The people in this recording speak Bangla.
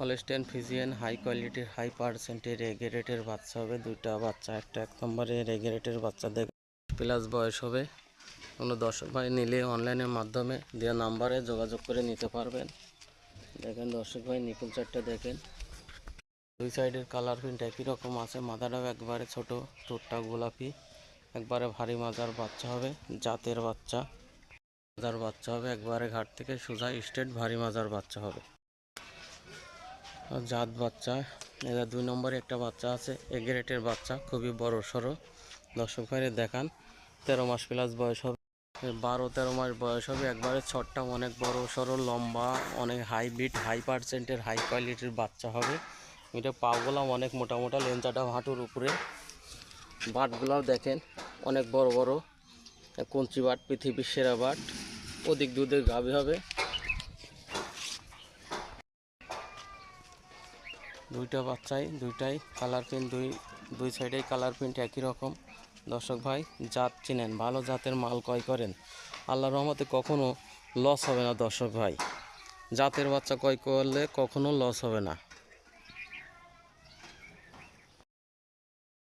হলস্টেইন ফ্রিজিয়ান হাই কোয়ালিটির হাই পার্সেন্টের রেগেরেটের বাচ্চা হবে। দুইটা বাচ্চা, একটা 1 নম্বরে রেগেরেটের বাচ্চা দেখে প্লাস বয়স হবে। কোনো দর্শক ভাই নিলে অনলাইনের মাধ্যমে দেওয়া নাম্বারে যোগাযোগ করে নিতে পারবেন। দেখেন দর্শক ভাই, নিপুল চারটা দেখেন, দুই সাইডের কালার প্রিন্ট একই রকম আছে। মাথাটাও একবারে ছোট, ঠোঁটটা গোলাপি, একবারে ভারী মাজার বাচ্চা হবে। জাতের বাচ্চা, মাজার বাচ্চা হবে, একবারে ঘাট থেকে সোজা স্ট্রেট ভারী মাজার বাচ্চা হবে। জাত বাচ্চা, এরা 2 নম্বরে একটা বাচ্চা আছে এগ্রেটের বাচ্চা, খুবই বড় সড়ো। দর্শক ভাইরে দেখান, 13 মাস প্লাস বয়স হবে, 12-13 মাস বয়স হবে। একবারে ছটটা অনেক বড় সড়ো, লম্বা, অনেক হাই বিট হাই পার্সেন্টের হাই কোয়ালিটির বাচ্চা হবে। এটা পাগুলা অনেক মোটা মোটা, লেঞ্চাটা হাঁটুর উপরে। বাটগুলাও দেখেন অনেক বড় বড়, কঞ্চি বাট, পৃথিবীর সেরা বাট, অধিক দুধের গাভী হবে। দুইটা বাচ্চাই, দুইটাই কালার প্রিন্ট, দুই সাইডেই কালার প্রিন্ট একই রকম। দর্শক ভাই, জাত চিনেন, ভালো জাতের মাল ক্রয় করেন, আল্লাহর রহমতে কখনো লস হবে না। দর্শক ভাই, জাতের বাচ্চা ক্রয় করলে কখনো লস হবে না।